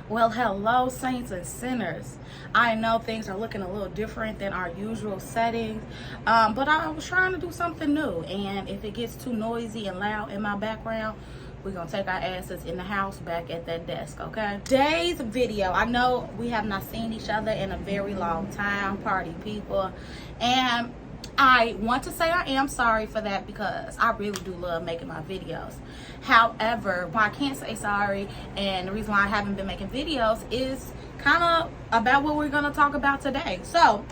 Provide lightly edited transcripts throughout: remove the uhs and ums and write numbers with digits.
Well, hello, saints and sinners. I know things are looking a little different than our usual settings, but I was trying to do something new. And if it gets too noisy and loud in my background, we're going to take our asses in the house back at that desk, okay? Today's video, I know we have not seen each other in a very long time, party people, and I want to say I am sorry for that because I really do love making my videos. However, why I can't say sorry, and the reason why I haven't been making videos is kind of about what we're going to talk about today. So,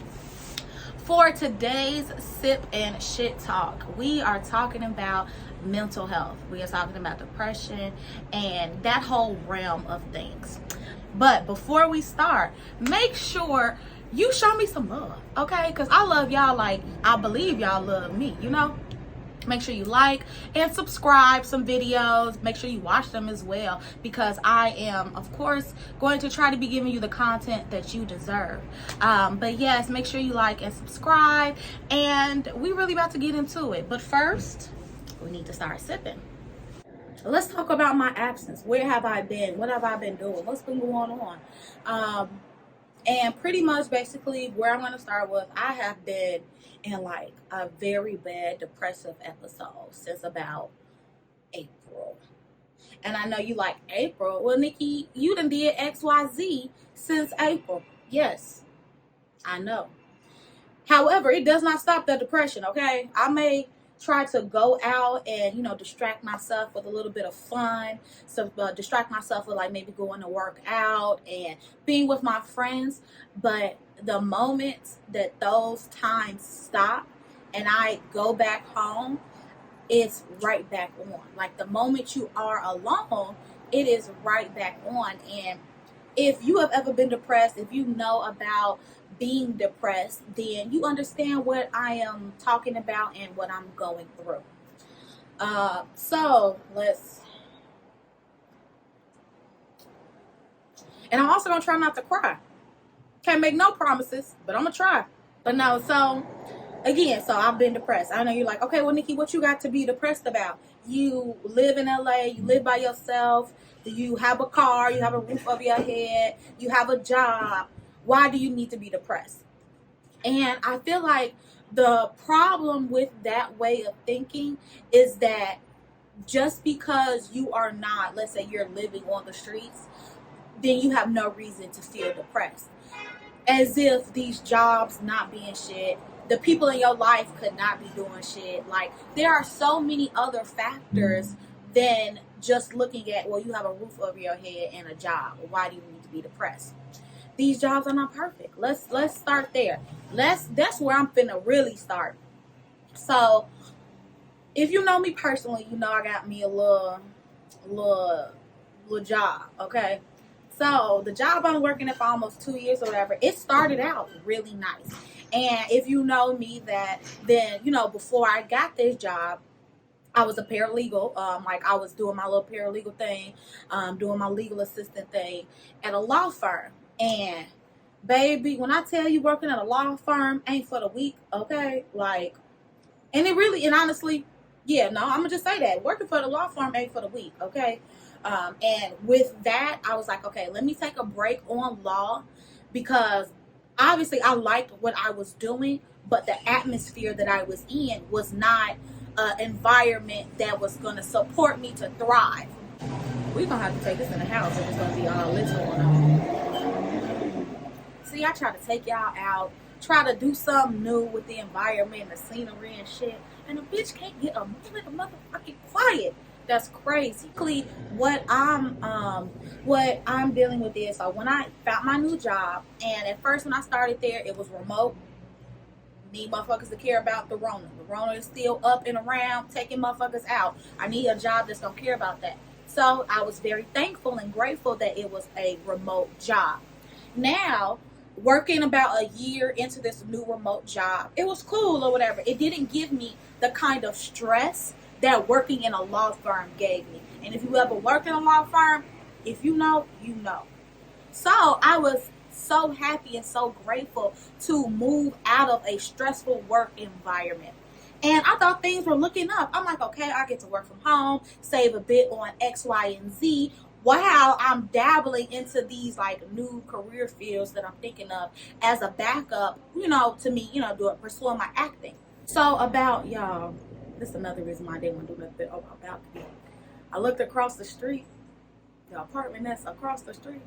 for today's sip and shit talk, we are talking about mental health. We are talking about depression and that whole realm of things. But before we start, make sure you show me some love, okay? Because I love y'all like I believe y'all love me, you know? Make sure you like and subscribe some videos. Make sure you watch them as well, because I am, of course, going to try to be giving you the content that you deserve. But yes, make sure you like and subscribe, and we really about to get into it. But first, we need to start sipping. Let's talk about my absence. Where have I been? What have I been doing? What's been going on? And pretty much basically where I'm going to start with, I have been in like a very bad depressive episode since about April. And I know you like April. Well, Nikki, you done did XYZ since April. Yes, I know. However, it does not stop the depression, okay? I may try to go out and, distract myself with a little bit of fun. So distract myself with like maybe going to work out and being with my friends. But the moment that those times stop and I go back home, it's right back on. Like the moment you are alone, it is right back on. And if you have ever been depressed, if you know about being depressed, then you understand what I am talking about and what I'm going through. So let's, and I'm also gonna try not to cry. Can't make no promises, but I'm gonna try. But no, so again, so I've been depressed. I know you're like, okay, well, Nikki, what you got to be depressed about? You live in LA, you live by yourself, you have a car, you have a roof over your head, you have a job. Why do you need to be depressed? And I feel like the problem with that way of thinking is that just because you are not, let's say you're living on the streets, then you have no reason to feel depressed. As if these jobs not being shit, the people in your life could not be doing shit. Like, there are so many other factors than just looking at, well, you have a roof over your head and a job. Why do you need to be depressed? These jobs are not perfect. Let's start there. That's where I'm finna really start. So, if you know me personally, you know I got me a little job, okay? So, the job I'm working at for almost 2 years or whatever, it started out really nice. And if you know me, that then, before I got this job, I was a paralegal. Like I was doing my little paralegal thing, doing my legal assistant thing at a law firm. And baby, when I tell you working at a law firm ain't for the weak, okay? Like, and it really, and honestly, yeah, no, I'm gonna just say that working for the law firm ain't for the weak, okay? And with that, I was like, okay, let me take a break on law, because obviously I liked what I was doing, but the atmosphere that I was in was not an environment that was going to support me to thrive. We're going to have to take this in the house if it's going to be all lit going on. See, I try to take y'all out, try to do something new with the environment, the scenery and shit, and a bitch can't get a motherfucking quiet. That's crazy. What I'm dealing with is, so when I found my new job, and at first when I started there, it was remote. Need motherfuckers to care about the Rona. The Rona is still up and around, taking motherfuckers out. I need a job that's gonna care about that. So I was very thankful and grateful that it was a remote job. Now, working about a year into this new remote job, it was cool or whatever. It didn't give me the kind of stress that working in a law firm gave me. And if you ever work in a law firm, if you know, you know. So I was so happy and so grateful to move out of a stressful work environment. And I thought things were looking up. I'm like, okay, I get to work from home, save a bit on X, Y, and Z. while I'm dabbling into these like new career fields that I'm thinking of as a backup, to me, pursuing my acting. So about y'all, this is another reason why I didn't want to do nothing about balcony. I looked across the street, the apartment that's across the street,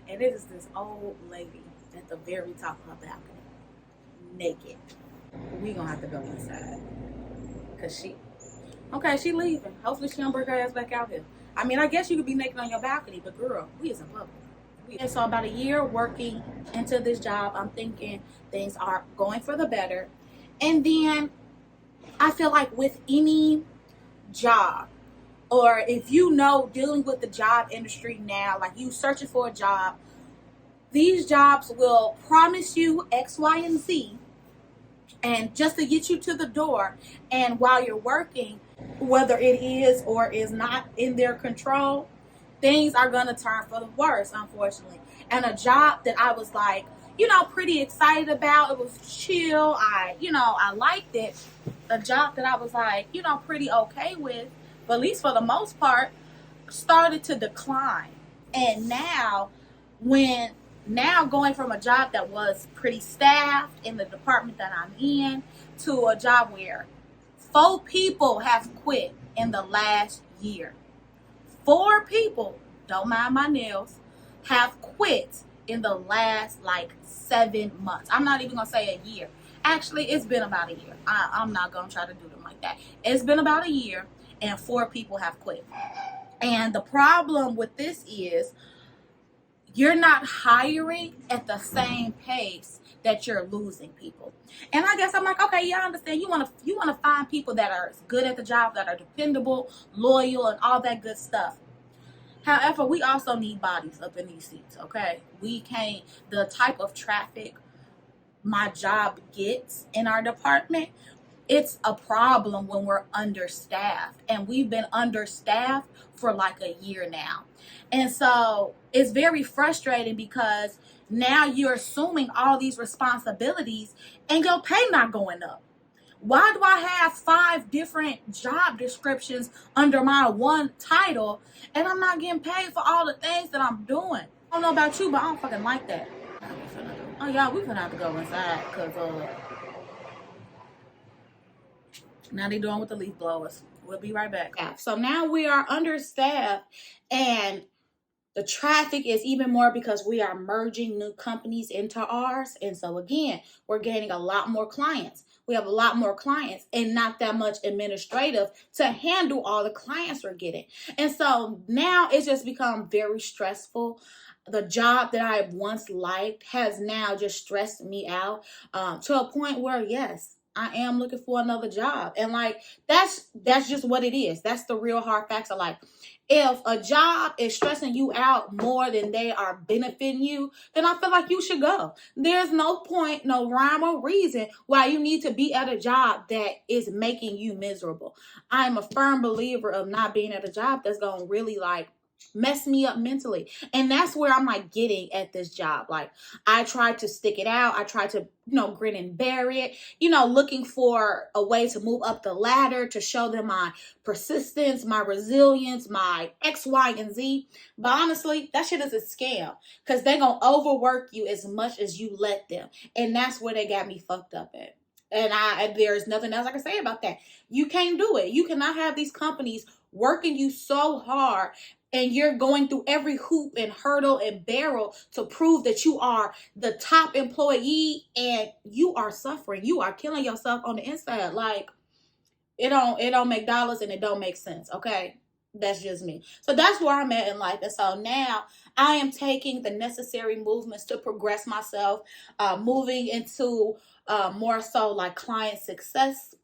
and it is this old lady at the very top of her balcony, naked. We gonna have to go inside, cause she leaving. Hopefully she don't bring her ass back out here. I mean, I guess you could be naked on your balcony, but girl, we is in public. And so about a year working into this job, I'm thinking things are going for the better. And then I feel like with any job, or if dealing with the job industry now, like you searching for a job, these jobs will promise you X, Y, and Z, and just to get you to the door. And while you're working, whether it is or is not in their control, things are going to turn for the worse, unfortunately. And a job that I was like, pretty excited about, it was chill, I liked it. A job that I was like, pretty okay with, but at least for the most part, started to decline. And now going from a job that was pretty staffed in the department that I'm in to a job where 4 people have quit in the last year. 4 people, don't mind my nails, have quit in the last like 7 months. I'm not even gonna say a year. Actually, it's been about a year. I'm not gonna try to do them like that. It's been about a year and 4 people have quit. And the problem with this is you're not hiring at the same pace that you're losing people. And I guess I'm like, okay, yeah, I understand. You want to find people that are good at the job, that are dependable, loyal, and all that good stuff. However, we also need bodies up in these seats, okay? We can't, the type of traffic my job gets in our department, it's a problem when we're understaffed. And we've been understaffed for like a year now. And so it's very frustrating because now you're assuming all these responsibilities and your pay not going up. Why do I have 5 different job descriptions under my one title and I'm not getting paid for all the things that I'm doing? I don't know about you, but I don't fucking like that. Oh, y'all, we're gonna have to go inside because now they're doing with the leaf blowers. We'll be right back. Yeah, so now we are understaffed and the traffic is even more because we are merging new companies into ours. And so again, we're gaining a lot more clients. We have a lot more clients and not that much administrative to handle all the clients we're getting. And so now it's just become very stressful. The job that I once liked has now just stressed me out to a point where, yes, I am looking for another job. And like, that's just what it is. That's the real hard facts of life. If a job is stressing you out more than they are benefiting you, then I feel like you should go. There's no point, no rhyme or reason why you need to be at a job that is making you miserable. I'm a firm believer of not being at a job that's going to really like mess me up mentally. And that's where I'm like getting at this job. Like I tried to stick it out. I tried to, grin and bear it, looking for a way to move up the ladder, to show them my persistence, my resilience, my X, Y, and Z. But honestly, that shit is a scam because they're going to overwork you as much as you let them. And that's where they got me fucked up at. And there's nothing else I can say about that. You can't do it. You cannot have these companies working you so hard and you're going through every hoop and hurdle and barrel to prove that you are the top employee and you are suffering. You are killing yourself on the inside. Like, it don't make dollars and it don't make sense, okay? That's just me. So that's where I'm at in life. And so now I am taking the necessary movements to progress myself, moving into more so like client success,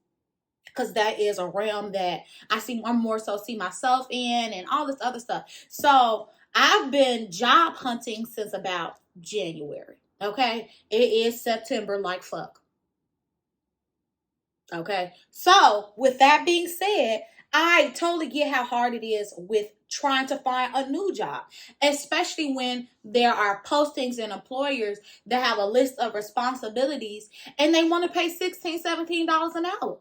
because that is a realm that I'm more so see myself in and all this other stuff. So I've been job hunting since about January. Okay. It is September like fuck. Okay. So with that being said, I totally get how hard it is with trying to find a new job, especially when there are postings and employers that have a list of responsibilities and they want to pay $16, $17 an hour.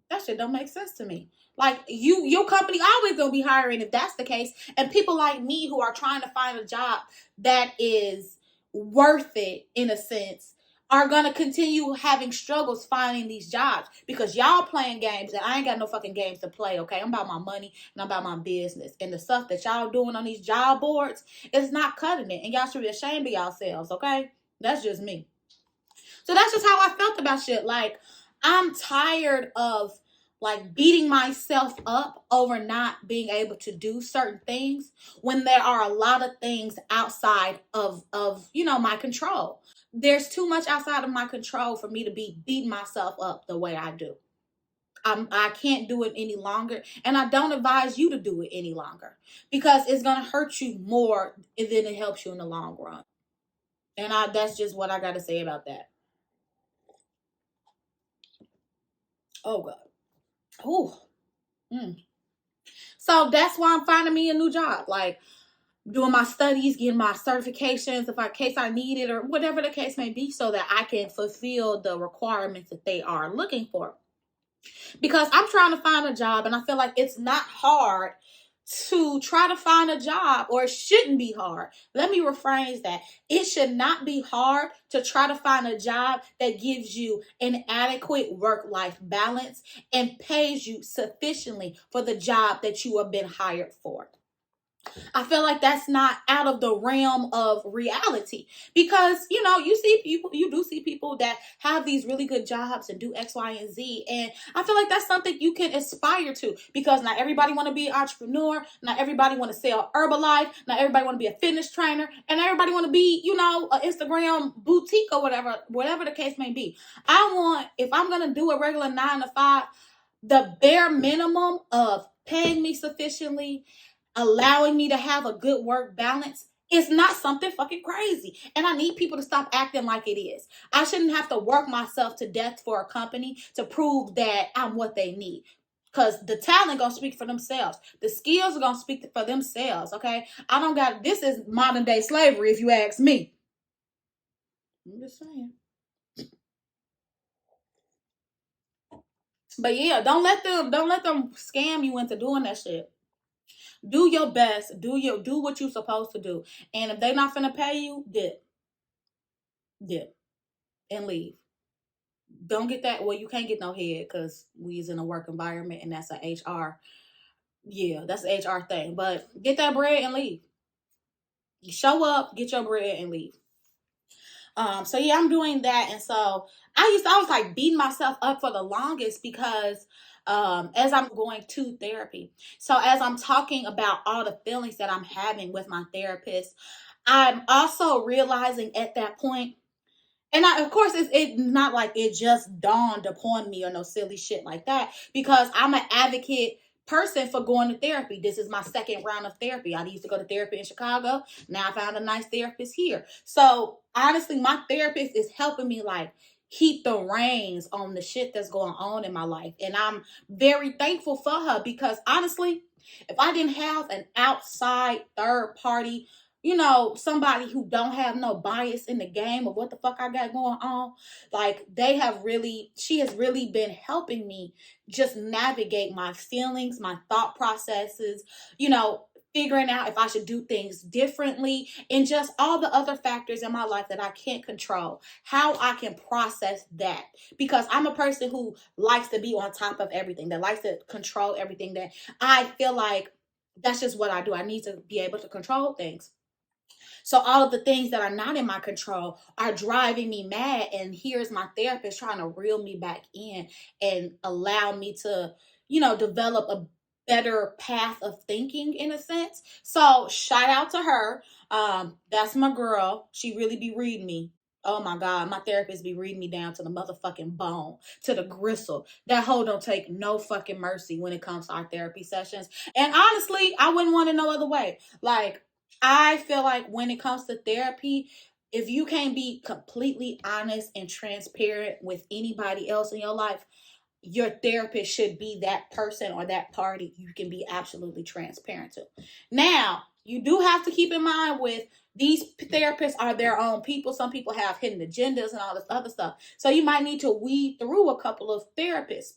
That shit don't make sense to me. Like your company always gonna be hiring if that's the case. And people like me who are trying to find a job that is worth it in a sense are gonna continue having struggles finding these jobs because y'all playing games and I ain't got no fucking games to play. Okay, I'm about my money and I'm about my business, and the stuff that y'all doing on these job boards is not cutting it, and y'all should be ashamed of yourselves. Okay, that's just me. So that's just how I felt about shit. Like, I'm tired of like beating myself up over not being able to do certain things when there are a lot of things outside of my control. There's too much outside of my control for me to be beating myself up the way I do. I can't do it any longer, and I don't advise you to do it any longer because it's gonna hurt you more than it helps you in the long run. And that's just what I got to say about that. Oh God. Oh. Mm. So that's why I'm finding me a new job. Like doing my studies, getting my certifications, if I case I need it or whatever the case may be, so that I can fulfill the requirements that they are looking for. Because I'm trying to find a job and I feel like it's not hard to try to find a job, or it shouldn't be hard. Let me rephrase that. It should not be hard to try to find a job that gives you an adequate work-life balance and pays you sufficiently for the job that you have been hired for. I feel like that's not out of the realm of reality because you do see people that have these really good jobs and do X, Y, and Z, and I feel like that's something you can aspire to because not everybody want to be an entrepreneur, not everybody want to sell Herbalife, not everybody want to be a fitness trainer, and everybody want to be an Instagram boutique or whatever the case may be. I want, if I'm gonna do a regular 9 to 5, the bare minimum of paying me sufficiently, allowing me to have a good work balance is not something fucking crazy. And I need people to stop acting like it is. I shouldn't have to work myself to death for a company to prove that I'm what they need. Because the talent gonna speak for themselves. The skills are gonna speak for themselves, okay? This is modern day slavery if you ask me. I'm just saying. But yeah, don't let them scam you into doing that shit. Do your best. Do what you're supposed to do. And if they not finna pay you, dip and leave. Don't get that. Well, you can't get no head because we is in a work environment and that's a HR. Yeah, that's an HR thing. But get that bread and leave. You show up, get your bread and leave. So yeah, I'm doing that, and so I was like beating myself up for the longest because as I'm going to therapy. So as I'm talking about all the feelings that I'm having with my therapist, I'm also realizing at that point, and of course, it's not like it just dawned upon me or no silly shit like that because I'm an advocate person for going to therapy. This is my second round of therapy. I used to go to therapy in Chicago. Now I found a nice therapist here. So honestly, my therapist is helping me like keep the reins on the shit that's going on in my life. And I'm very thankful for her because honestly, if I didn't have an outside third party, somebody who don't have no bias in the game of what the fuck I got going on, like she has really been helping me just navigate my feelings, my thought processes, figuring out if I should do things differently and just all the other factors in my life that I can't control, how I can process that. Because I'm a person who likes to be on top of everything, that likes to control everything, that I feel like that's just what I do. I need to be able to control things. So all of the things that are not in my control are driving me mad. And here's my therapist trying to reel me back in and allow me to, develop a better path of thinking in a sense. So shout out to her. That's my girl. She really be reading me. Oh my God, my therapist be reading me down to the motherfucking bone, to the gristle. That hoe don't take no fucking mercy when it comes to our therapy sessions. And honestly, I wouldn't want it no other way. Like, I feel like when it comes to therapy, if you can't be completely honest and transparent with anybody else in your life, your therapist should be that person or that party you can be absolutely transparent to. Now, you do have to keep in mind with these therapists are their own people. Some people have hidden agendas and all this other stuff. So you might need to weed through a couple of therapists.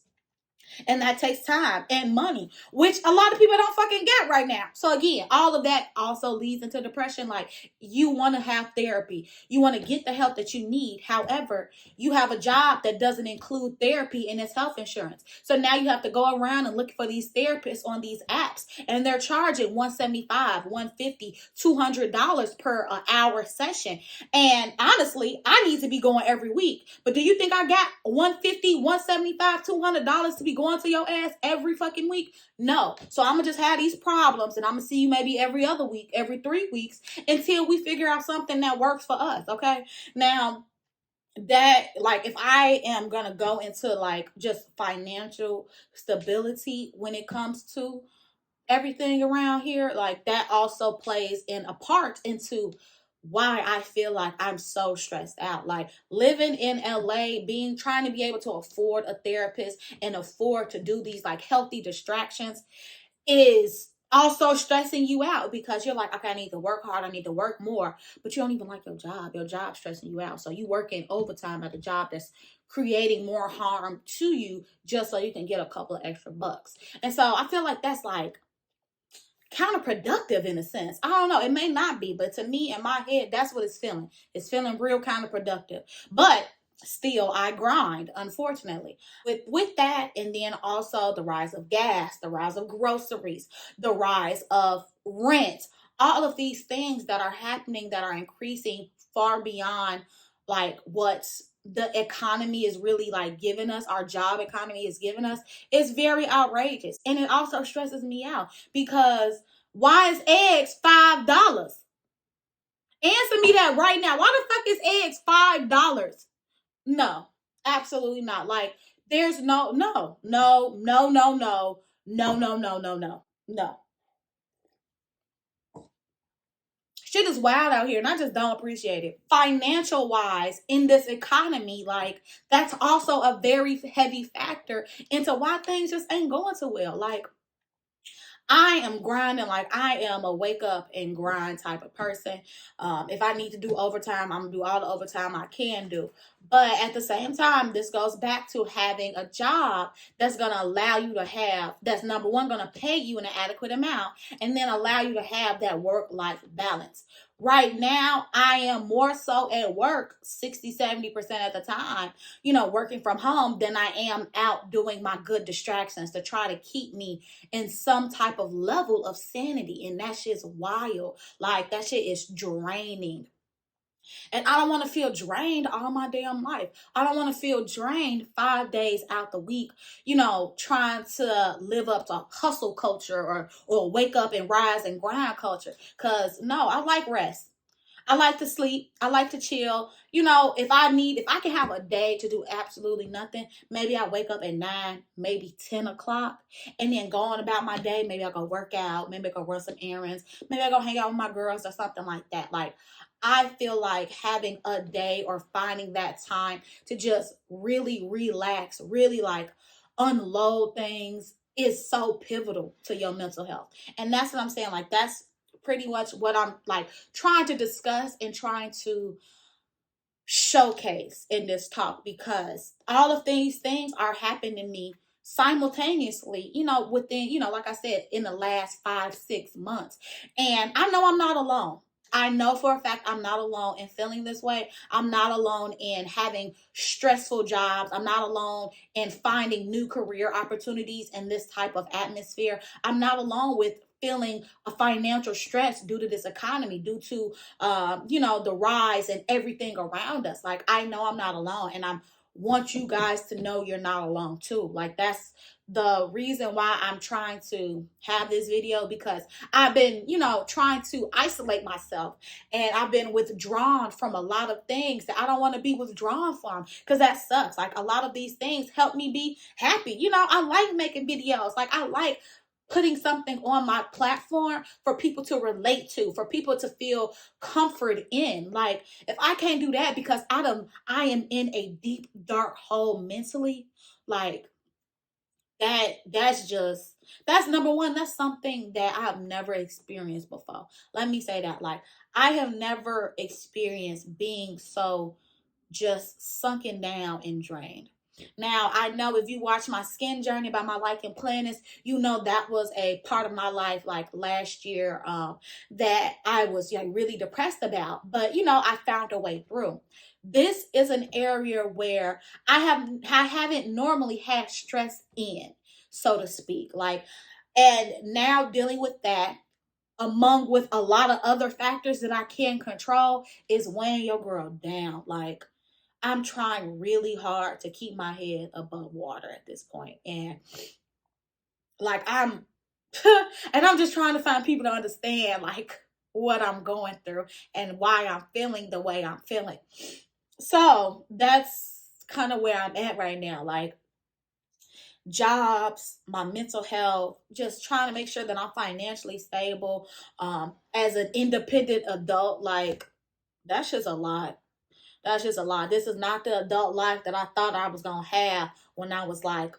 And that takes time and money, which a lot of people don't fucking get right now. So again, all of that also leads into depression. Like, you want to have therapy, you want to get the help that you need. However, you have a job that doesn't include therapy in its health insurance. So now you have to go around and look for these therapists on these apps, and they're charging 175, 150, $200 per hour session. And honestly, I need to be going every week. But do you think I got 150, 175, $200 to be going to your ass every fucking week? No. So I'm gonna just have these problems, and I'm gonna see you maybe every other week, every 3 weeks, until we figure out something that works for us. Okay. Now, that, like, if I am gonna go into like just financial stability when it comes to everything around here, like, that also plays in a part into why I feel like I'm so stressed out. Like, living in LA, being trying to be able to afford a therapist and afford to do these like healthy distractions is also stressing you out, because you're like, okay, I need to work hard, I need to work more, but you don't even like your job. Your job's stressing you out. So you working overtime at a job that's creating more harm to you just so you can get a couple of extra bucks. And so I feel like that's like counterproductive in a sense. I don't know. It may not be, but to me, in my head, that's what it's feeling. It's feeling real counterproductive. But still, I grind, unfortunately. With that, and then also the rise of gas, the rise of groceries, the rise of rent, all of these things that are happening that are increasing far beyond like what the economy is really like giving us, our job economy is giving us, is very outrageous. And it also stresses me out, because why is eggs $5? Answer me that right now. Why the fuck is eggs $5? No, absolutely not. Like, there's no. Shit is wild out here, and I just don't appreciate it. Financial wise, in this economy, like, that's also a very heavy factor into why things just ain't going too well. Like, I am grinding, like, I am a wake up and grind type of person. If I need to do overtime, I'm gonna do all the overtime I can do. But at the same time, this goes back to having a job that's gonna allow you to have, that's number one, gonna pay you an adequate amount, and then allow you to have that work life balance. Right now, I am more so at work 60, 70% of the time, working from home, than I am out doing my good distractions to try to keep me in some type of level of sanity. And that shit's wild. Like, that shit is draining. And I don't want to feel drained all my damn life. I don't want to feel drained 5 days out the week, trying to live up to hustle culture, or wake up and rise and grind culture. Cause no, I like rest. I like to sleep. I like to chill. If I can have a day to do absolutely nothing, maybe I wake up at 9, maybe 10 o'clock, and then go on about my day. Maybe I go work out. Maybe I go run some errands. Maybe I go hang out with my girls or something like that. Like, I feel like having a day or finding that time to just really relax, really like unload things, is so pivotal to your mental health. And that's what I'm saying. Like, that's pretty much what I'm like trying to discuss and trying to showcase in this talk, because all of these things are happening to me simultaneously, within, like I said, in the last 5, 6 months. And I know I'm not alone. I know for a fact I'm not alone in feeling this way. I'm not alone in having stressful jobs. I'm not alone in finding new career opportunities in this type of atmosphere. I'm not alone with feeling a financial stress due to this economy, due to the rise and everything around us. Like, I know I'm not alone, and I want you guys to know you're not alone too. Like, that's the reason why I'm trying to have this video, because I've been, trying to isolate myself, and I've been withdrawn from a lot of things that I don't want to be withdrawn from, because that sucks. Like, a lot of these things help me be happy. I like making videos. Like, I like putting something on my platform for people to relate to, for people to feel comfort in. Like, if I can't do that because I am in a deep dark hole mentally, like, that's number one. That's something that I have never experienced before. Let me say that. Like, I have never experienced being so just sunken down and drained. Now, I know if you watch my skin journey by my Like and Planets, you know that was a part of my life like last year that I was really depressed about. But I found a way through. This is an area where I haven't normally had stress in, so to speak. Like, and now dealing with that among with a lot of other factors that I can control is weighing your girl down. Like, I'm trying really hard to keep my head above water at this point. And like and I'm just trying to find people to understand like what I'm going through and why I'm feeling the way I'm feeling. So that's kind of where I'm at right now. Like jobs, my mental health, just trying to make sure that I'm financially stable. As an independent adult, like that's just a lot. That's just a lot. This is not the adult life that I thought I was going to have when I was like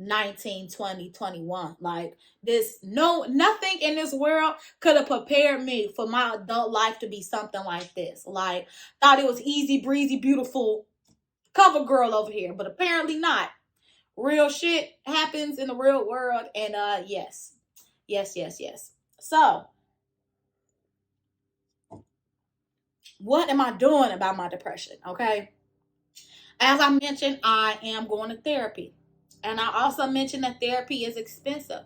19, 20, 21. Like this, nothing in this world could have prepared me for my adult life to be something like this. Like, thought it was easy breezy, beautiful cover girl over here, but apparently not. Real shit happens in the real world. And yes. Yes. So, what am I doing about my depression? Okay. As I mentioned, I am going to therapy. And I also mentioned that therapy is expensive.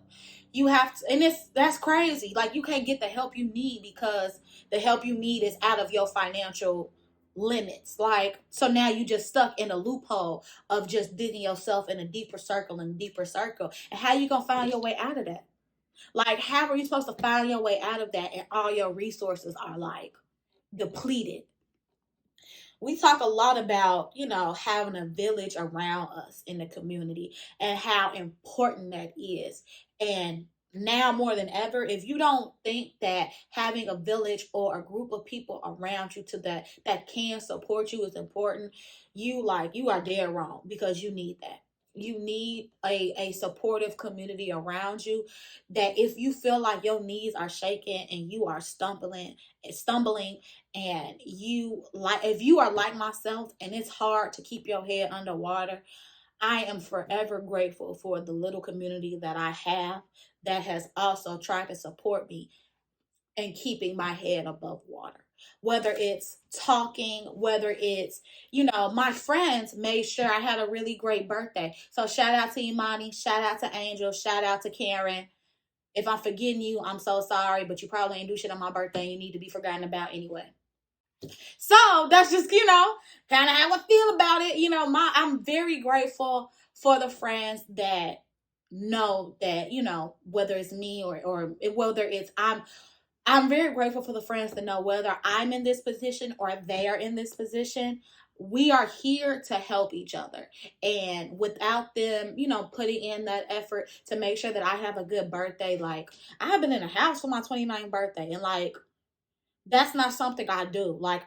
You have to, and that's crazy. Like you can't get the help you need because the help you need is out of your financial limits. Like, so now you just stuck in a loophole of just digging yourself in a deeper circle and deeper circle. And how you gonna find your way out of that? Like, how are you supposed to find your way out of that and all your resources are like depleted? We talk a lot about, having a village around us in the community and how important that is. And now more than ever, if you don't think that having a village or a group of people around you to that can support you is important, you are dead wrong because you need that. You need a supportive community around you that if you feel like your knees are shaking and you are stumbling and you like if you are like myself and it's hard to keep your head underwater, I am forever grateful for the little community that I have that has also tried to support me in keeping my head above water. Whether it's talking, whether it's, my friends made sure I had a really great birthday. So shout out to Imani, shout out to Angel, shout out to Karen. If I'm forgetting you, I'm so sorry, but you probably ain't do shit on my birthday and you need to be forgotten about anyway. So that's just, kind of how I feel about it. I'm very grateful for the friends that know that, whether it's me or whether it's I'm very grateful for the friends to know whether I'm in this position or they're in this position. We are here to help each other. And without them, putting in that effort to make sure that I have a good birthday, like I have been in a house for my 29th birthday and like that's not something I do. Like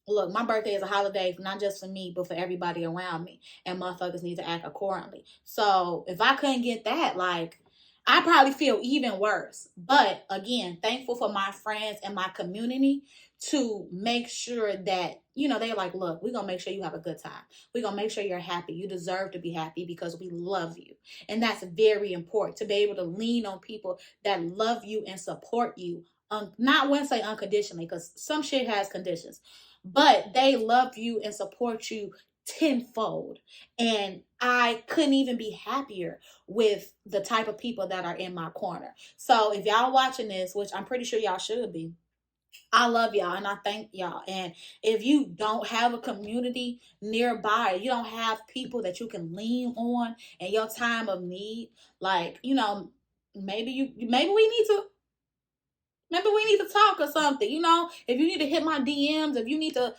look, my birthday is a holiday, not just for me, but for everybody around me. And motherfuckers need to act accordingly. So if I couldn't get that, like I probably feel even worse. But again, thankful for my friends and my community to make sure that, they're like, look, we're going to make sure you have a good time. We're going to make sure you're happy. You deserve to be happy because we love you. And that's very important to be able to lean on people that love you and support you. Not want to say unconditionally because some shit has conditions, but they love you and support you tenfold. And I couldn't even be happier with the type of people that are in my corner. So if y'all watching this, which I'm pretty sure y'all should be, I love y'all and I thank y'all. And if you don't have a community nearby, you don't have people that you can lean on in your time of need, like, maybe we need to maybe we need to talk or something, if you need to hit my DMs, if you need to,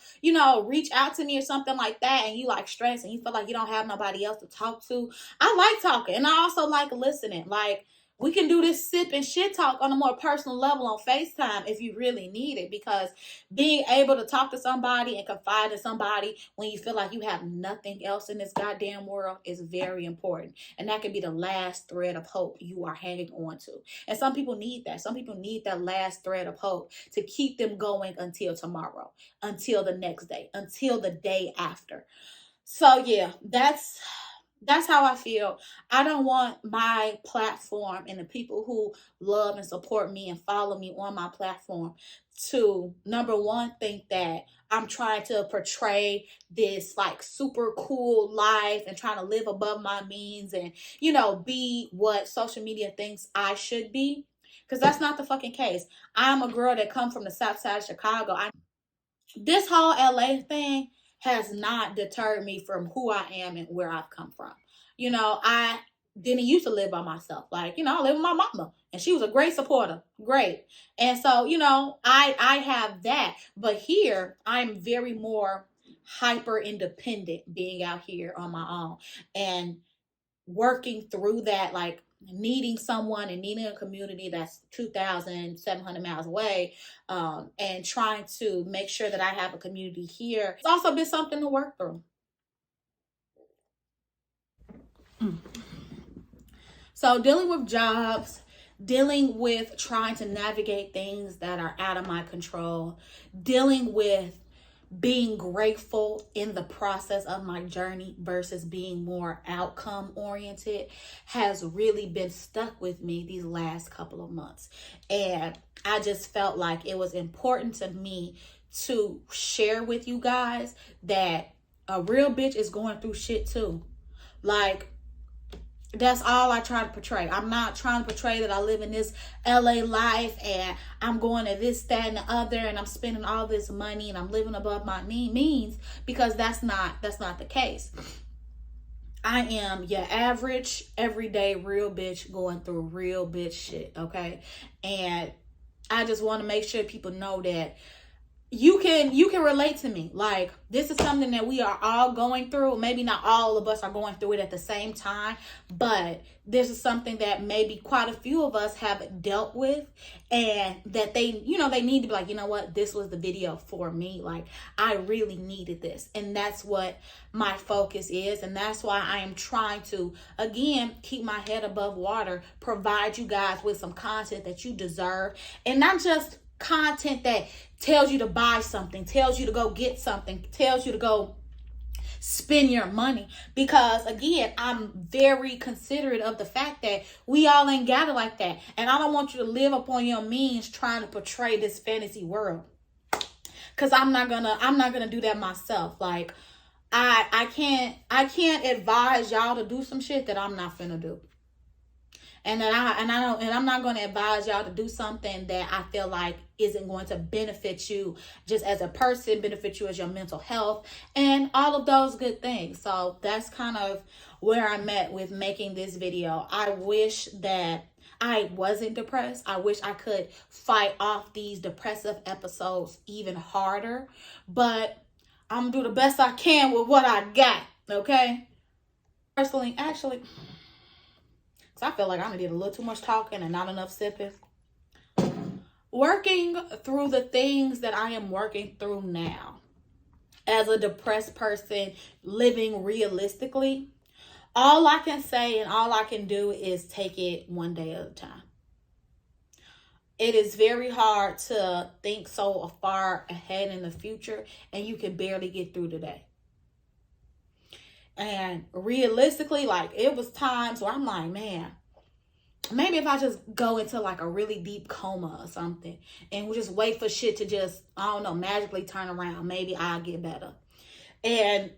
reach out to me or something like that, and you like stress and you feel like you don't have nobody else to talk to. I like talking and I also like listening. Like we can do this sip and shit talk on a more personal level on FaceTime if you really need it, because being able to talk to somebody and confide in somebody when you feel like you have nothing else in this goddamn world is very important. And that can be the last thread of hope you are hanging on to. And some people need that. Some people need that last thread of hope to keep them going until tomorrow, until the next day, until the day after. So yeah, that's how I feel. I don't want my platform and the people who love and support me and follow me on my platform to, number one, think that I'm trying to portray this like super cool life and trying to live above my means and, be what social media thinks I should be. Because that's not the fucking case. I'm a girl that come from the south side of Chicago. This whole LA thing has not deterred me from who I am and where I've come from. I didn't used to live by myself. Like, I live with my mama and she was a great supporter. Great. And so, I have that. But here I'm very more hyper independent being out here on my own and working through that, like needing someone and needing a community that's 2,700 miles away, and trying to make sure that I have a community here. It's also been something to work through. So dealing with jobs, dealing with trying to navigate things that are out of my control, dealing with being grateful in the process of my journey versus being more outcome oriented has really been stuck with me these last couple of months. And I just felt like it was important to me to share with you guys that a real bitch is going through shit too. Like, that's all I try to portray. I'm not trying to portray that I live in this LA life and I'm going to this, that, and the other, and I'm spending all this money and I'm living above my means, because that's not the case. I am your average, everyday, real bitch going through real bitch shit, okay? And I just want to make sure people know that you can relate to me. Like, this is something that we are all going through. Maybe not all of us are going through it at the same time, but this is something that maybe quite a few of us have dealt with, and that they need to be like, you know what, this was the video for me. Like, I really needed this. And that's what my focus is. And that's why I am trying to, again, keep my head above water, provide you guys with some content that you deserve, and not just content that tells you to buy something, tells you to go get something, tells you to go spend your money. Because again, I'm very considerate of the fact that we all ain't got it like that, and I don't want you to live upon your means trying to portray this fantasy world, because I'm not gonna do that myself. Like, I can't advise y'all to do some shit that I'm not finna do. And I'm not going to advise y'all to do something that I feel like isn't going to benefit you just as a person, benefit you as your mental health, and all of those good things. So that's kind of where I'm at with making this video. I wish that I wasn't depressed. I wish I could fight off these depressive episodes even harder, but I'm gonna do the best I can with what I got, okay? Personally, actually, I feel like I did a little too much talking and not enough sipping. Working through the things that I am working through now as a depressed person, living realistically, all I can say and all I can do is take it one day at a time. It is very hard to think so far ahead in the future, and you can barely get through today. And realistically, like, it was times where I'm like, man, maybe if I just go into like a really deep coma or something and we just wait for shit to just, I don't know, magically turn around, maybe I'll get better. And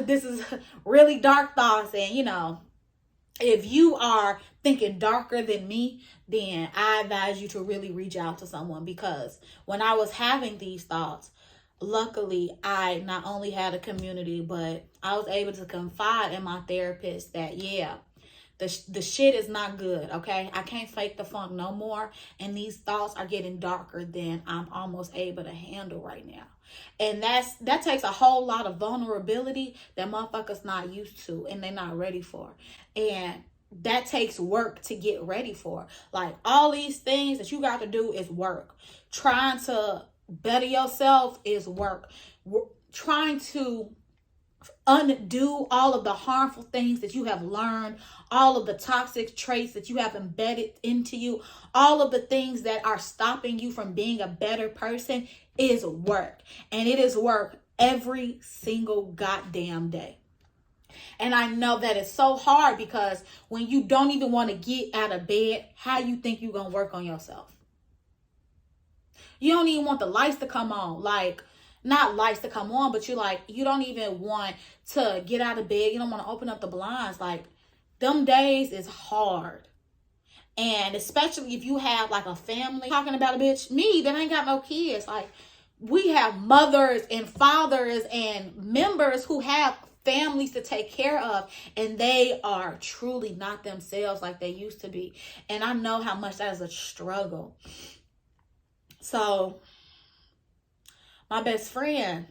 this is really dark thoughts. And, if you are thinking darker than me, then I advise you to really reach out to someone, because when I was having these thoughts, luckily, I not only had a community, but I was able to confide in my therapist that, yeah, the shit is not good, okay? I can't fake the funk no more, and these thoughts are getting darker than I'm almost able to handle right now. And that takes a whole lot of vulnerability that motherfuckers not used to and they're not ready for. And that takes work to get ready for. Like, all these things that you got to do is work. Trying to better yourself is work. Trying to undo all of the harmful things that you have learned, all of the toxic traits that you have embedded into you, all of the things that are stopping you from being a better person is work. And it is work every single goddamn day. And I know that it's so hard because when you don't even want to get out of bed, how you think you're going to work on yourself? You don't even want the lights to come on. Like, not lights to come on, but you don't even want to get out of bed. You don't want to open up the blinds. Like, them days is hard. And especially if you have like a family, talking about a bitch, me that ain't got no kids. Like, we have mothers and fathers and members who have families to take care of, and they are truly not themselves like they used to be. And I know how much that is a struggle. So my best friend,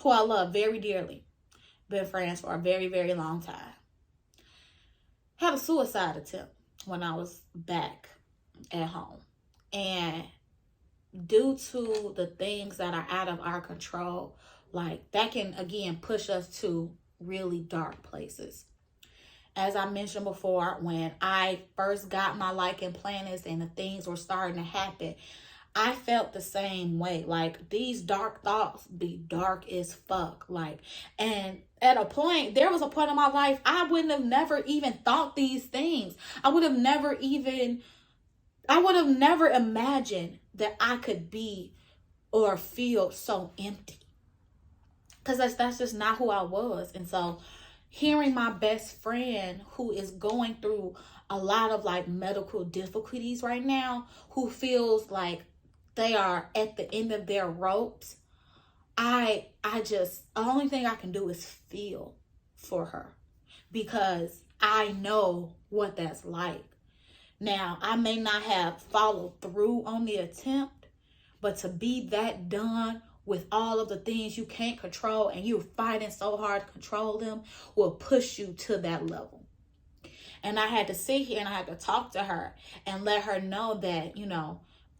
who I love very dearly, been friends for a very, very long time, had a suicide attempt when I was back at home. And due to the things that are out of our control, like, that can again push us to really dark places. As I mentioned before, when I first got my lichen planus and the things were starting to happen, I felt the same way. Like, these dark thoughts be dark as fuck. Like, and at a point, there was a point in my life, I wouldn't have never even thought these things. I would have never imagined that I could be or feel so empty. Because that's just not who I was. And so hearing my best friend, who is going through a lot of like medical difficulties right now, who feels like they are at the end of their ropes, the only thing I can do is feel for her, because I know what that's like. Now, I may not have followed through on the attempt, but to be that done with all of the things you can't control and you're fighting so hard to control them will push you to that level. And I had to sit here and I had to talk to her and let her know that,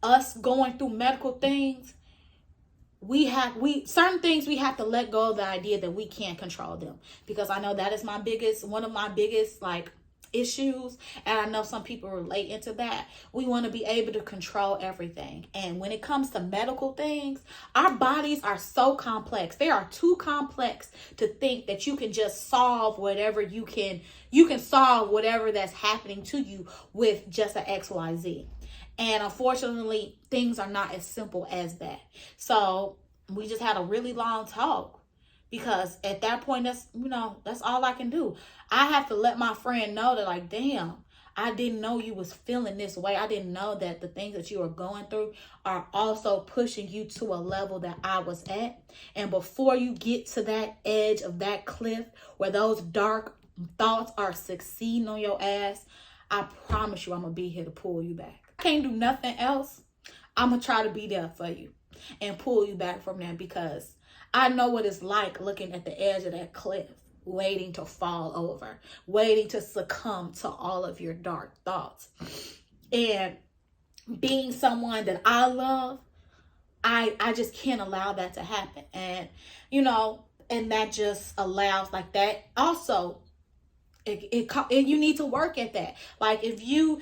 us going through medical things, certain things we have to let go of the idea that we can't control them. Because I know that is one of my biggest like issues, and I know some people relate into that. We want to be able to control everything, and when it comes to medical things, our bodies are so complex. They are too complex to think that you can just solve whatever you can solve whatever that's happening to you with just an XYZ. And unfortunately, things are not as simple as that. So we just had a really long talk, because at that point, that's all I can do. I have to let my friend know that, like, damn, I didn't know you was feeling this way. I didn't know that the things that you are going through are also pushing you to a level that I was at. And before you get to that edge of that cliff where those dark thoughts are succeeding on your ass, I promise you I'm going to be here to pull you back. I can't do nothing else. I'm going to try to be there for you and pull you back from there, because I know what it's like looking at the edge of that cliff, waiting to fall over, waiting to succumb to all of your dark thoughts. And being someone that I love, I just can't allow that to happen. And, and that just allows like that. Also, you need to work at that. Like, if you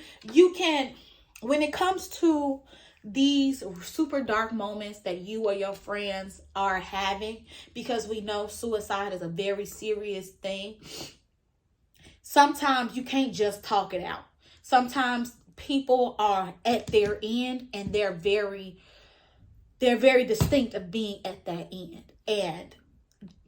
can, when it comes to these super dark moments that you or your friends are having, because we know suicide is a very serious thing, sometimes you can't just talk it out. Sometimes people are at their end, and they're very distinct of being at that end. And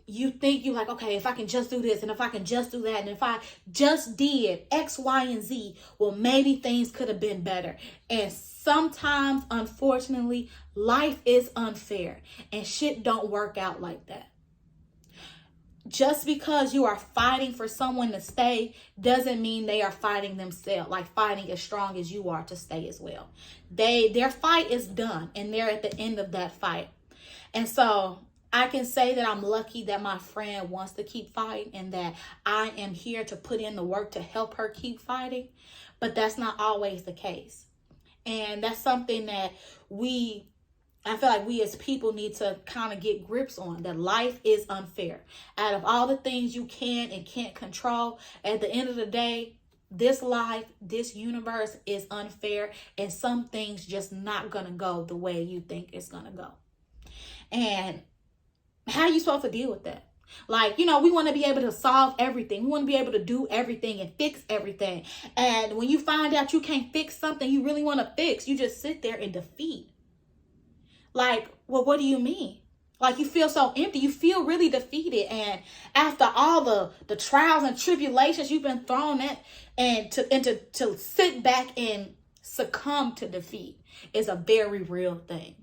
you think you're like, okay, if I can just do this, and if I can just do that, and if I just did X, Y, and Z, well, maybe things could have been better. And sometimes, unfortunately, life is unfair, and shit don't work out like that. Just because you are fighting for someone to stay doesn't mean they are fighting themselves, like fighting as strong as you are to stay as well. Their fight is done, and they're at the end of that fight. And so I can say that I'm lucky that my friend wants to keep fighting, and that I am here to put in the work to help her keep fighting. But that's not always the case. And that's something that I feel like we as people need to kind of get grips on, that life is unfair. Out of all the things you can and can't control, at the end of the day, this life, this universe is unfair, and some things just not going to go the way you think it's going to go. And How are you supposed to deal with that? Like, you know, we want to be able to solve everything. We want to be able to do everything and fix everything. And when you find out you can't fix something you really want to fix, you just sit there in defeat. Like, well, what do you mean? Like, you feel so empty. You feel really defeated. And after all the trials and tribulations you've been thrown at, and to sit back and succumb to defeat is a very real thing.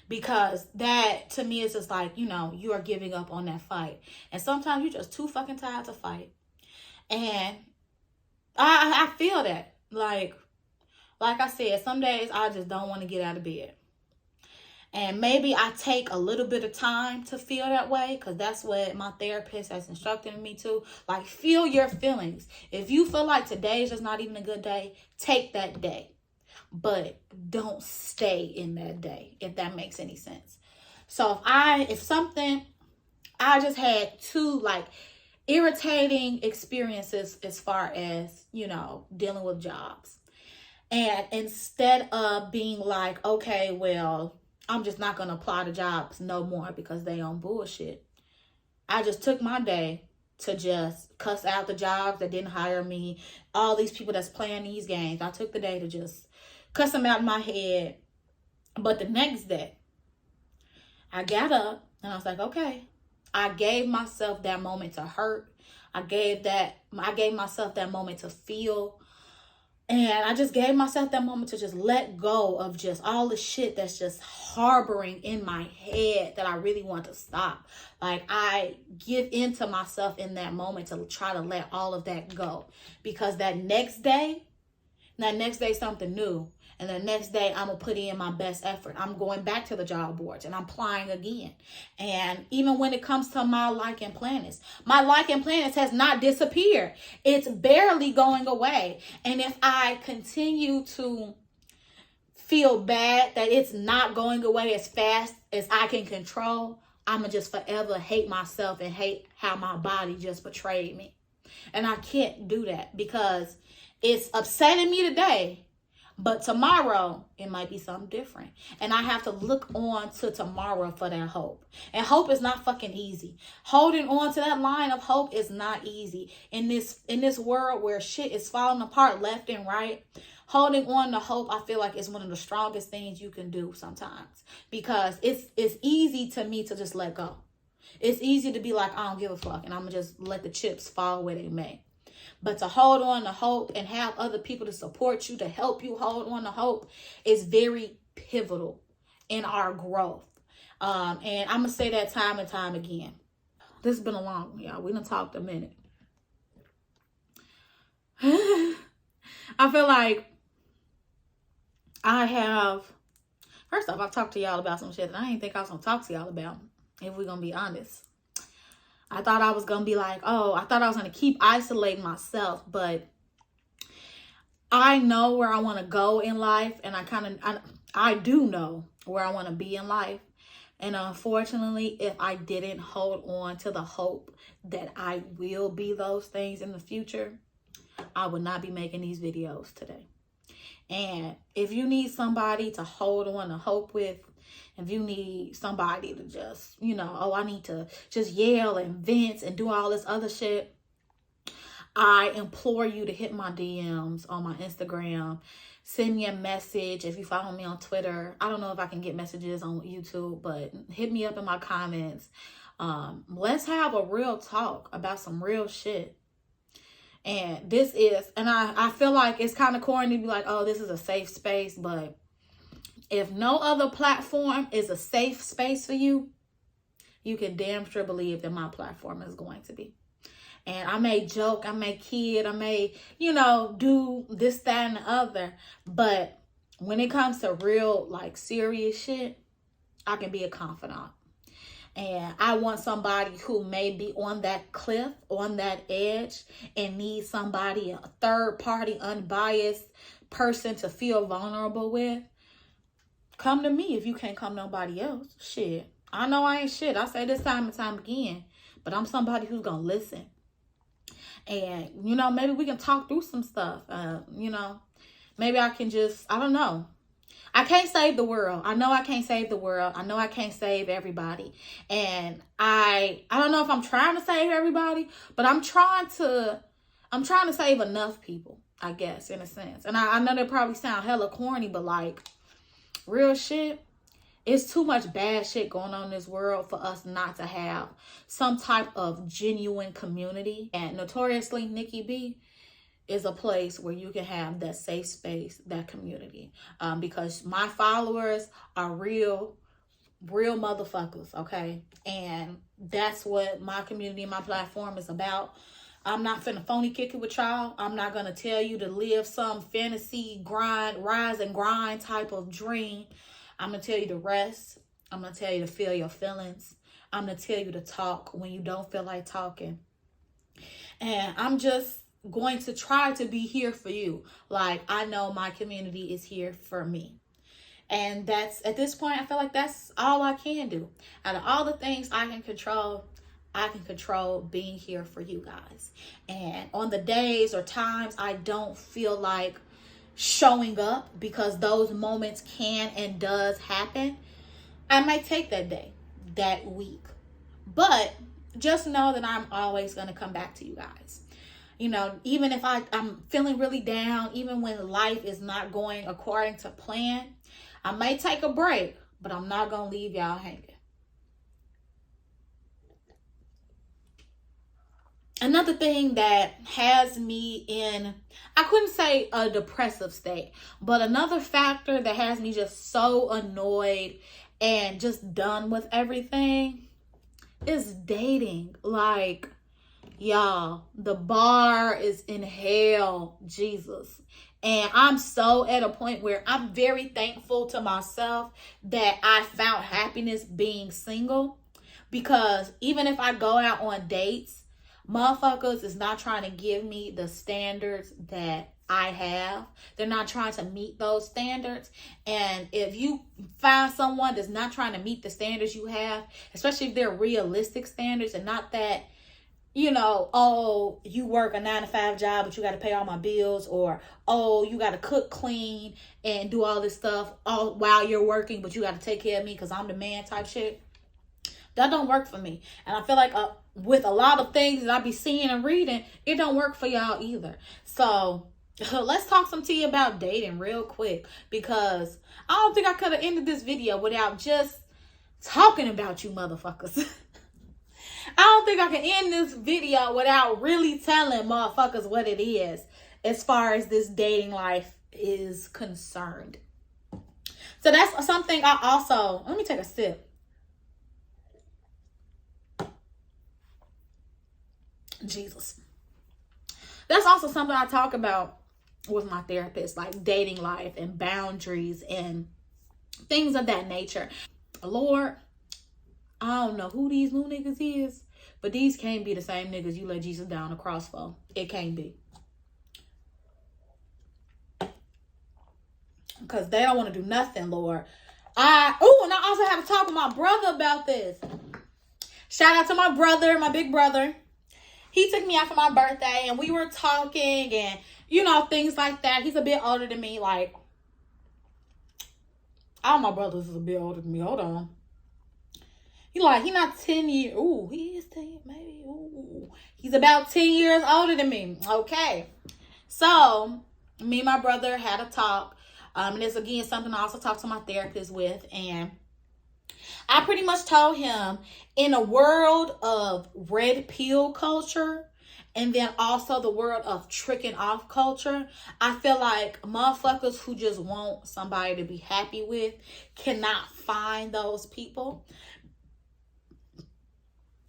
Because that, to me, is just like, you know, you are giving up on that fight. And sometimes you're just too fucking tired to fight. And I feel that. Like I said, some days I just don't want to get out of bed. And maybe I take a little bit of time to feel that way, because that's what my therapist has instructed me to. Like, feel your feelings. If you feel like today is just not even a good day, take that day. But don't stay in that day, if that makes any sense. So if something, I just had two like irritating experiences as far as, you know, dealing with jobs. And instead of being like, okay, well, I'm just not going to apply to jobs no more because they on bullshit, I just took my day to just cuss out the jobs that didn't hire me, all these people that's playing these games. I took the day to just cuss them out in my head. But the next day, I got up and I was like, okay. I gave myself that moment to hurt. I gave myself that moment to feel. And I just gave myself that moment to just let go of just all the shit that's just harboring in my head that I really want to stop. Like, I give into myself in that moment to try to let all of that go. Because that next day something new. And the next day, I'm going to put in my best effort. I'm going back to the job boards and I'm applying again. And even when it comes to my lichen planus has not disappeared. It's barely going away. And if I continue to feel bad that it's not going away as fast as I can control, I'm going to just forever hate myself and hate how my body just betrayed me. And I can't do that because it's upsetting me today. But tomorrow, it might be something different. And I have to look on to tomorrow for that hope. And hope is not fucking easy. Holding on to that line of hope is not easy. In this world where shit is falling apart left and right, holding on to hope, I feel like, is one of the strongest things you can do sometimes. Because it's easy to me to just let go. It's easy to be like, I don't give a fuck. And I'm going to just let the chips fall where they may. But to hold on to hope and have other people to support you, to help you hold on to hope, is very pivotal in our growth. And I'm going to say that time and time again. This has been a long one, y'all. We done talked a minute. I feel like first off, I've talked to y'all about some shit that I didn't think I was going to talk to y'all about, if we're going to be honest. I thought I was going to be like, I thought I was going to keep isolating myself, but I know where I want to go in life, and I do know where I want to be in life. And unfortunately, if I didn't hold on to the hope that I will be those things in the future, I would not be making these videos today. And if you need somebody to hold on to hope with, if you need somebody to just, I need to just yell and vent and do all this other shit, I implore you to hit my DMs on my Instagram. Send me a message if you follow me on Twitter. I don't know if I can get messages on YouTube, but hit me up in my comments. Let's have a real talk about some real shit. And I feel like it's kind of corny to be like, this is a safe space, but if no other platform is a safe space for you, you can damn sure believe that my platform is going to be. And I may joke, I may kid, I may, do this, that, and the other. But when it comes to real, serious shit, I can be a confidant. And I want somebody who may be on that cliff, on that edge, and needs somebody, a third party, unbiased person to feel vulnerable with. Come to me if you can't come to nobody else. Shit. I know I ain't shit. I say this time and time again. But I'm somebody who's going to listen. And, maybe we can talk through some stuff. Maybe I can just, I don't know. I can't save the world. I know I can't save the world. I know I can't save everybody. And I don't know if I'm trying to save everybody, but I'm trying to save enough people, I guess, in a sense. And I know that probably sound hella corny, but like, real shit, it's too much bad shit going on in this world for us not to have some type of genuine community. And Notoriously Nikki B is a place where you can have that safe space, that community. Because my followers are real motherfuckers, okay? And that's what my community and my platform is about. I'm not finna phony kick it with y'all. I'm not gonna tell you to live some fantasy grind, rise and grind type of dream. I'm gonna tell you to rest. I'm gonna tell you to feel your feelings. I'm gonna tell you to talk when you don't feel like talking. And I'm just going to try to be here for you. Like, I know my community is here for me. And that's, at this point, I feel like that's all I can do. Out of all the things I can control being here for you guys. And on the days or times I don't feel like showing up, because those moments can and does happen, I might take that day, that week. But just know that I'm always going to come back to you guys. You know, even if I'm feeling really down, even when life is not going according to plan, I may take a break, but I'm not going to leave y'all hanging. Another thing that has me in, I couldn't say a depressive state, but another factor that has me just so annoyed and just done with everything is dating. Like, y'all, the bar is in hell, Jesus. And I'm so at a point where I'm very thankful to myself that I found happiness being single. Because even if I go out on dates, motherfuckers is not trying to give me the standards that I have. They're not trying to meet those standards. And if you find someone that's not trying to meet the standards you have, especially if they're realistic standards and not that, you know, oh, you work a 9-to-5 job, but you got to pay all my bills, or, oh, you got to cook, clean, and do all this stuff all while you're working, but you got to take care of me because I'm the man type shit. That don't work for me. And I feel like with a lot of things that I be seeing and reading, it don't work for y'all either. So let's talk some tea about dating real quick, because I don't think I could have ended this video without just talking about you motherfuckers. I don't think I can end this video without really telling motherfuckers what it is as far as this dating life is concerned. So that's something I also, let me take a sip. Jesus. That's also something I talk about with my therapist, like dating life and boundaries and things of that nature. Lord, I don't know who these new niggas is, but these can't be the same niggas you let Jesus down the cross for. It can't be. Because they don't want to do nothing, Lord. And I also have to talk with my brother about this. Shout out to my brother, my big brother. He took me out for my birthday and we were talking and, you know, things like that. He's a bit older than me. Like, all my brothers is a bit older than me. Hold on. He not 10 years. Ooh, he is 10, maybe. Ooh. He's about 10 years older than me. Okay. So, me and my brother had a talk. And it's, again, something I also talk to my therapist with. And I pretty much told him, in a world of red pill culture, and then also the world of tricking off culture, I feel like motherfuckers who just want somebody to be happy with cannot find those people.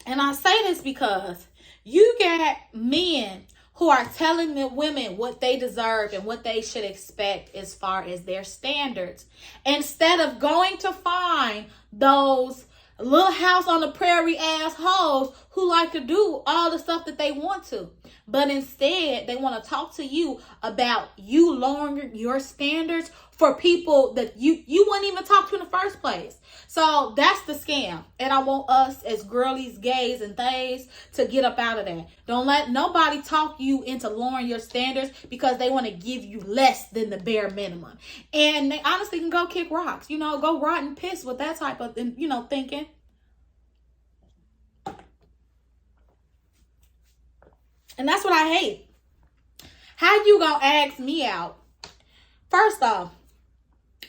And I say this because you got men who are telling the women what they deserve and what they should expect as far as their standards, instead of going to find those little house on the prairie assholes who like to do all the stuff that they want to. But instead, they want to talk to you about you lowering your standards for people that you wouldn't even talk to in the first place. So that's the scam. And I want us as girlies, gays, and theys to get up out of that. Don't let nobody talk you into lowering your standards because they want to give you less than the bare minimum. And they honestly can go kick rocks, go rot and piss with that type of, thinking. And that's what I hate. How you gonna ask me out? First off,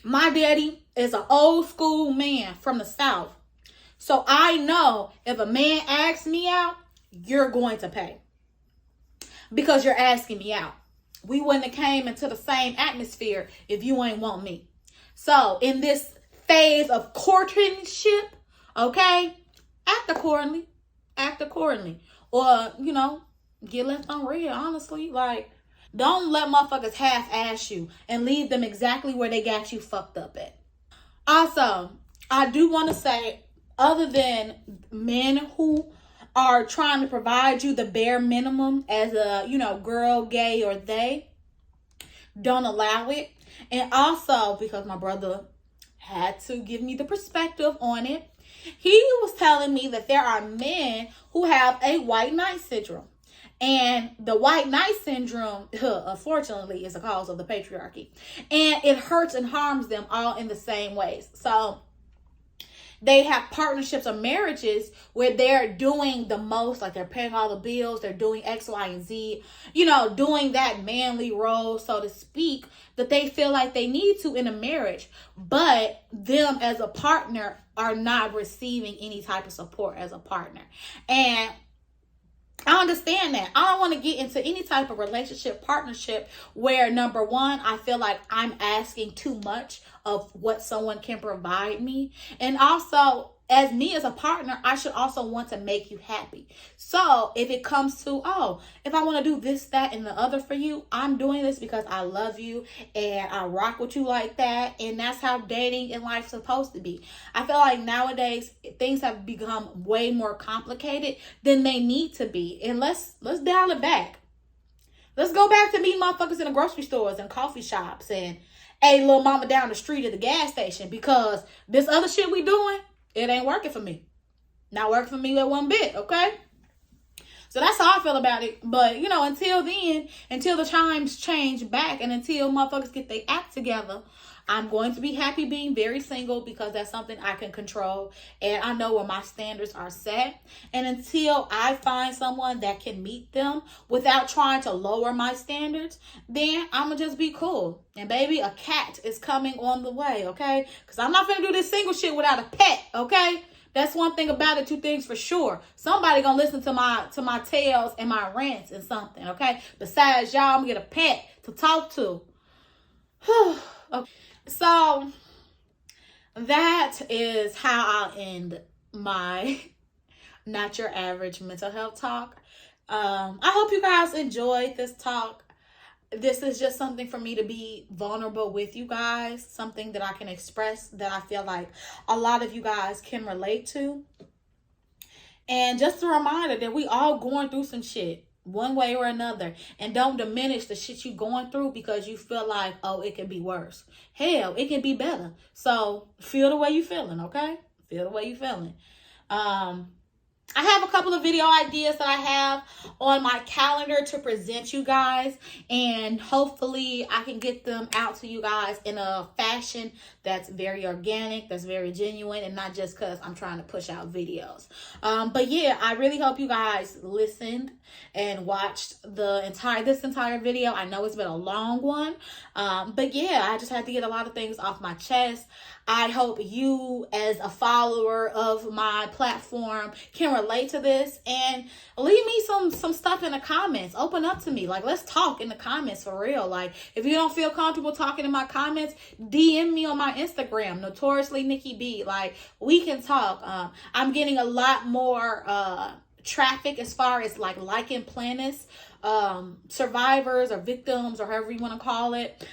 my daddy is an old school man from the South. So I know if a man asks me out, you're going to pay. Because you're asking me out. We wouldn't have came into the same atmosphere if you ain't want me. So in this phase of courtship, okay, act accordingly. Act accordingly. Or, get left on red, honestly. Like, don't let motherfuckers half-ass you and leave them exactly where they got you fucked up at. Also, I do want to say, other than men who are trying to provide you the bare minimum as a, girl, gay, or they, don't allow it. And also, because my brother had to give me the perspective on it, he was telling me that there are men who have a white knight syndrome. And the white knight syndrome, unfortunately, is a cause of the patriarchy. And it hurts and harms them all in the same ways. So they have partnerships or marriages where they're doing the most, like they're paying all the bills, they're doing X, Y, and Z, doing that manly role, so to speak, that they feel like they need to in a marriage. But them as a partner are not receiving any type of support as a partner. And I understand that. I don't want to get into any type of relationship, partnership where, number one, I feel like I'm asking too much of what someone can provide me. And also, as me as a partner, I should also want to make you happy. So if it comes to, if I want to do this, that, and the other for you, I'm doing this because I love you and I rock with you like that. And that's how dating in life is supposed to be. I feel like nowadays things have become way more complicated than they need to be. And let's dial it back. Let's go back to meeting motherfuckers in the grocery stores and coffee shops and a little mama down the street at the gas station, because this other shit we doing, it ain't working for me. Not working for me at one bit, okay? So that's how I feel about it. But, until then, until the times change back and until motherfuckers get their act together, I'm going to be happy being very single because that's something I can control. And I know where my standards are set. And until I find someone that can meet them without trying to lower my standards, then I'm going to just be cool. And baby, a cat is coming on the way, okay? Because I'm not going to do this single shit without a pet, okay? That's one thing about it, two things for sure. Somebody gonna listen to my tales and my rants and something, okay? Besides y'all, I'm gonna get a pet to talk to. Okay. So that is how I'll end my not your average mental health talk. I hope you guys enjoyed this talk. This is just something for me to be vulnerable with you guys, something that I can express that I feel like a lot of you guys can relate to. And just a reminder that we all going through some shit one way or another, and don't diminish the shit you going through because you feel like, it can be worse. Hell, it can be better. So feel the way you feeling, okay? Feel the way you feeling. I have a couple of video ideas that I have on my calendar to present you guys, and hopefully I can get them out to you guys in a fashion that's very organic, that's very genuine, and not just because I'm trying to push out videos. But yeah, I really hope you guys listened and watched this entire video. I know it's been a long one, but yeah, I just had to get a lot of things off my chest. I hope you, as a follower of my platform, can relate to this and leave me some stuff in the comments. Open up to me. Like, let's talk in the comments for real. Like, if you don't feel comfortable talking in my comments, DM me on my Instagram, Notoriously Nikki B. Like, we can talk. I'm getting a lot more traffic as far as lichen planets, survivors or victims or however you want to call it.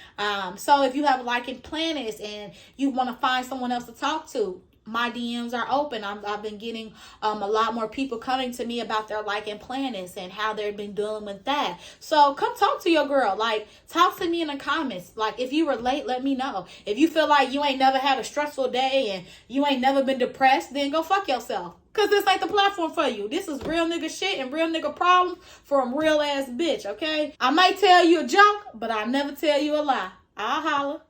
So if you have lichen planets and you want to find someone else to talk to, my DMs are open. I've been getting a lot more people coming to me about their liking planets and how they've been dealing with that. So come talk to your girl. Like, talk to me in the comments. Like, if you relate, let me know. If you feel like you ain't never had a stressful day and you ain't never been depressed, then go fuck yourself. Because this ain't the platform for you. This is real nigga shit and real nigga problems from real ass bitch, okay? I might tell you a joke, but I never tell you a lie. I'll holler.